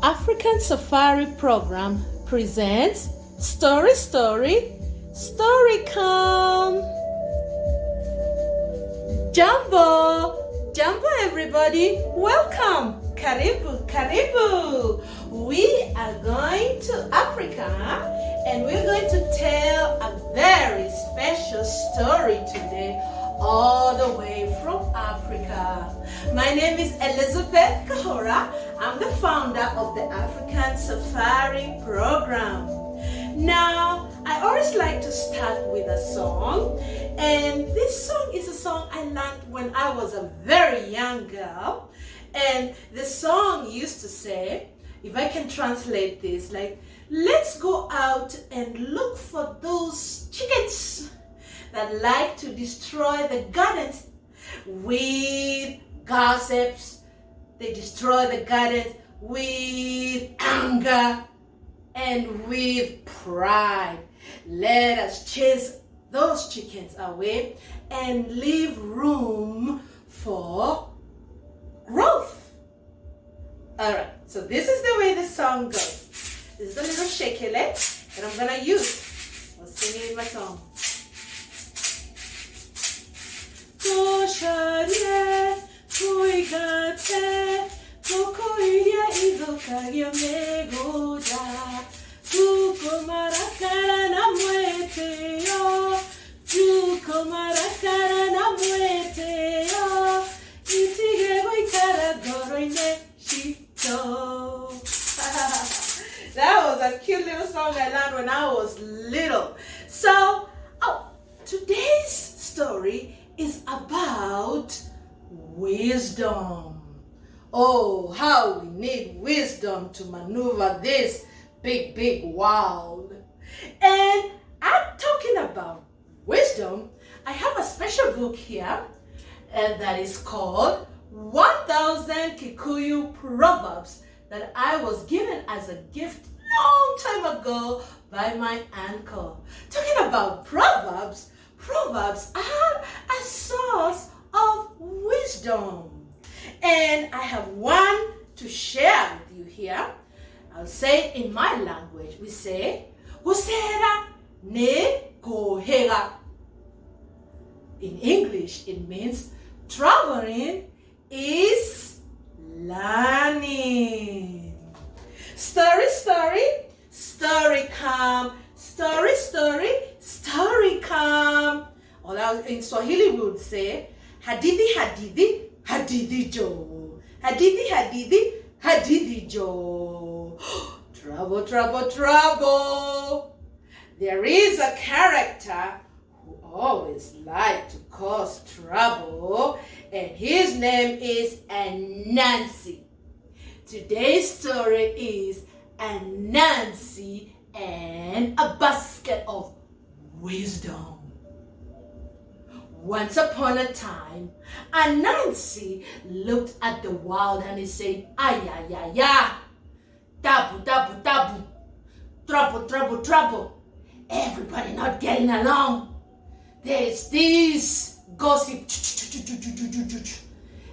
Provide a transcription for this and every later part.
African Safari Program presents Story Come. Jambo everybody, welcome, karibu. We are going to Africa and we're going to tell a very special story today, all the way from Africa. My name is Elizabeth Kahora. I'm the founder of the African Safari Program. Now, I always like to start with a song, and this song is a song I learned when I was a very young girl. And the song used to say, if I can translate this, like, let's go out and look for those chickens that like to destroy the gardens with gossips. They destroy the gardens with anger and with pride. Let us chase those chickens away and leave room for growth. All right, so this is the way the song goes. This is a little shakele that I'm gonna use for singing my song. Kosharie, kuigate, kokoiria idokagia megoda, tukomarakara na mweteo, tukomarakara na mweteo, itige goikara doroine shito. That was a cute little song I learned when I was little. So, today's story is about wisdom. Oh, how we need wisdom to maneuver this big world. And I'm talking about wisdom. I have a special book here, and that is called 1000 Kikuyu Proverbs that I was given as a gift long time ago by my uncle. Talking about Proverbs, Proverbs are a source of wisdom. And I have one to share with you here. I'll say it in my language. We say, Gusera ne kohera. In English, it means traveling is learning. Story come. Story come. Or in Swahili we would say, hadithi jo. Hadithi jo. Trouble. There is a character who always likes to cause trouble, and his name is Anansi. Today's story is Anansi and a basket of wisdom. Once upon a time, Anansi looked at the world and he said, ay, tabu, trouble. Everybody not getting along. There is this gossip.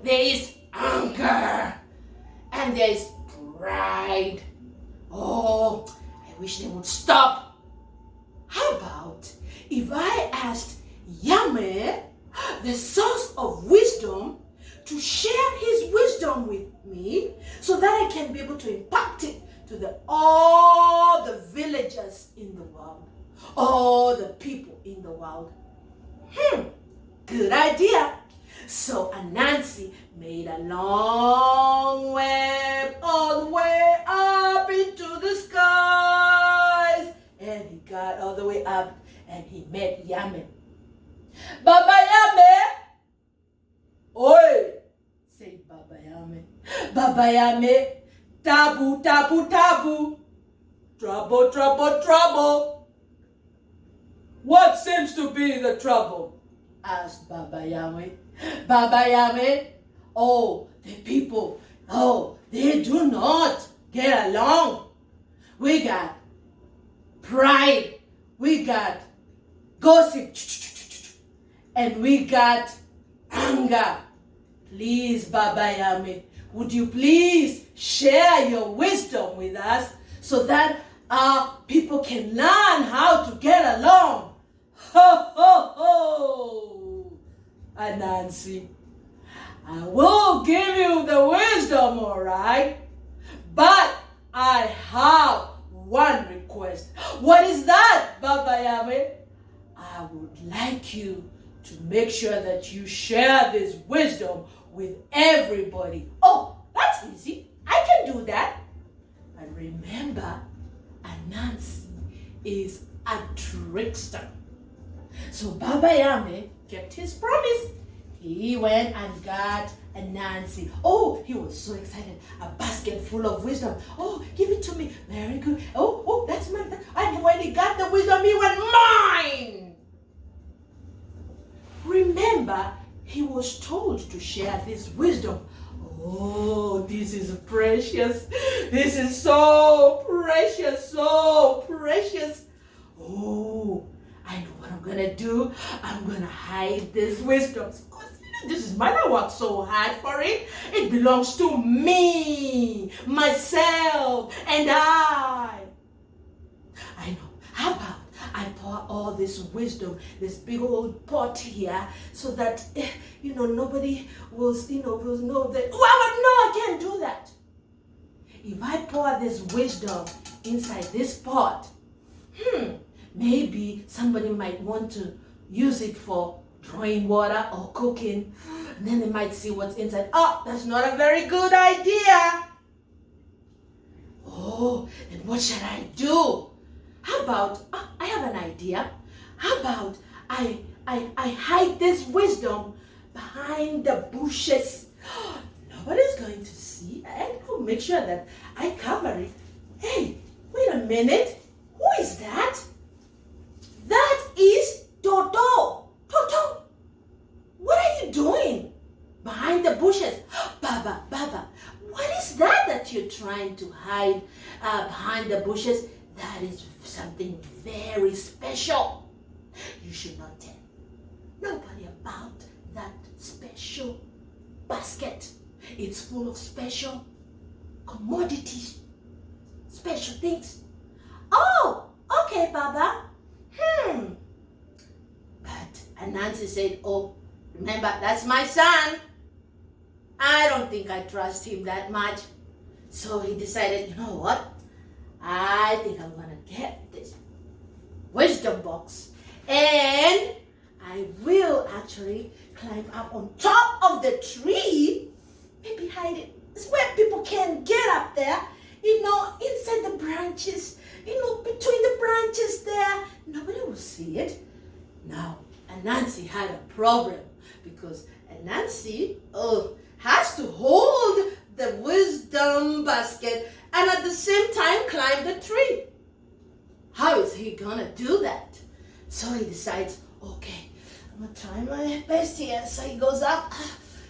There is anger. And there is pride. Oh, I wish they would stop. How about if I asked Yame, the source of wisdom, to share his wisdom with me so that I can be able to impact it to all the villagers in the world, all the people in the world? Good idea. So Anansi made a long web all the way up into the skies. And he got all the way up and he met Yame. Baba Yame! Oi! Say Baba Yame. Baba Yame, tabu. Trouble. What seems to be the trouble? Asked Baba Yame. Baba Yame, the people, they do not get along. We got pride, we got gossip, and we got anger. Please, Baba Yame, would you please share your wisdom with us so that our people can learn how to get along? Ho, ho, ho! Anansi, I will give you the wisdom, all right? But I have one request. What is that, Baba Yame? I would like you to make sure that you share this wisdom with everybody. Oh, that's easy. I can do that. But remember, Anansi is a trickster. So Baba Yame kept his promise. He went and got Anansi. Oh, he was so excited. A basket full of wisdom. Oh, give it to me. Very good. Oh, that's mine. And when he got the wisdom, he went, mine. Remember, he was told to share this wisdom. Oh, this is precious. This is so precious, so precious. Oh, I know what I'm going to do. I'm going to hide this wisdom. This is mine. I worked so hard for it. It belongs to me, myself, and I. I know. How about I pour all this wisdom, this big old pot here, so that nobody will know that. Well, no, I can't do that. If I pour this wisdom inside this pot, maybe somebody might want to use it for drawing water or cooking, and then they might see what's inside. Oh, that's not a very good idea. Oh, then what should I do? How about, I have an idea. How about I hide this wisdom behind the bushes. Nobody's going to see. And I'll make sure that I cover it. Hey, wait a minute. Who is that? That is Toto. Toto, what are you doing behind the bushes? Baba, what is that you're trying to hide behind the bushes? That is something very special. You should not tell nobody about that special basket. It's full of special commodities, special things. Oh, okay, Baba. But Nancy said, oh, remember, that's my son. I don't think I trust him that much. So he decided, you know what? I think I'm going to get this wisdom box. And I will actually climb up on top of the tree. Maybe hide it. It's where people can get up there. Inside the branches. Between the branches there. Nobody will see it. Now, Anansi had a problem because Anansi has to hold the wisdom basket and at the same time climb the tree. How is he gonna do that? So he decides, okay, I'm gonna try my best here. So he goes up.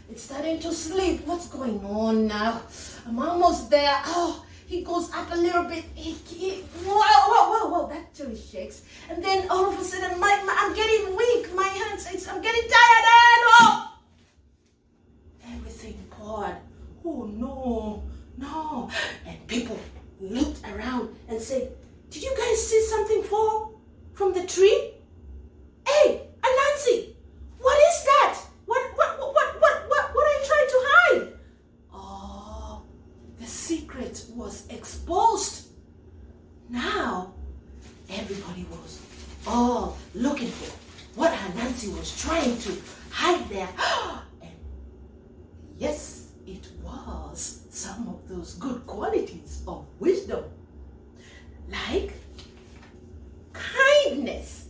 It's starting to sleep. What's going on now? I'm almost there. Oh, he goes up a little bit. Whoa, that tree shakes. And then all of a sudden, I'm getting weak. My hands, I'm getting tired. And everything poured. Oh, no. And people looked around and said, did you guys see something fall from the tree? Hey, Anansi, what is that? What are you trying to hide? Oh, the secret was exposed. Now, everybody was looking for what Anansi was trying to hide there. And yes, it was some of those good qualities of wisdom, like kindness.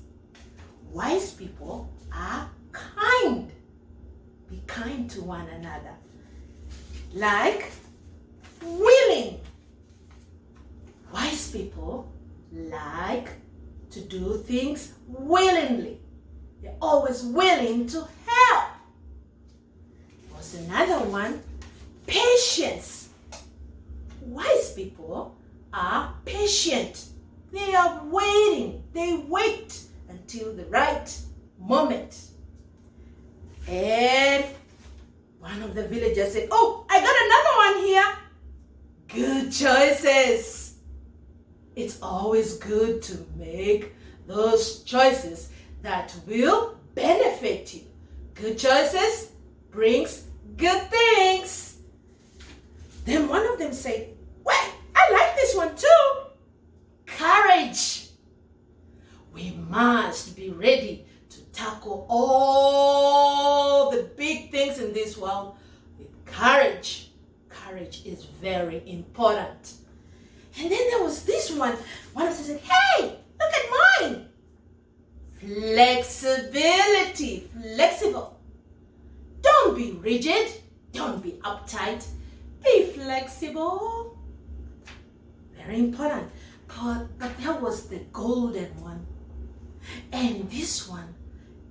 Wise people are kind. Be kind to one another. Like willing. Wise people like to do things willingly. They're always willing to help. There's another one, patience. Wise people are patient. They are waiting. They wait until the right moment. And One of the villagers said, "Oh, I got another one here." Good choices. It's always good to make those choices that will benefit you. Good choices brings good things. Then one of them said, "Wait, I like this one too. Courage. We must be ready to tackle all the big things in this world with courage. Courage is very important." And then there was this one. One of them said, "Hey, look at mine. Flexibility. Flexible. Don't be rigid. Don't be uptight. Be flexible." Very important. But that was the golden one. And this one,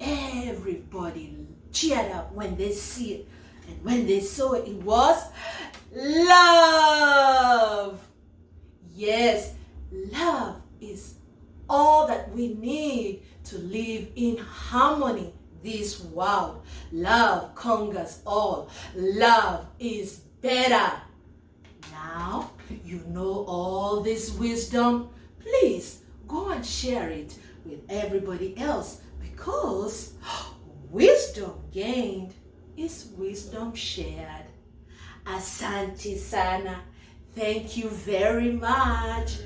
everybody cheered up when they see it. And when they saw it, it was love. Yes, love is all that we need to live in harmony this world. Love conquers all. Love is better. Now you know all this wisdom. Please go and share it with everybody else, because wisdom gained is wisdom shared. Asante sana. Thank you very much.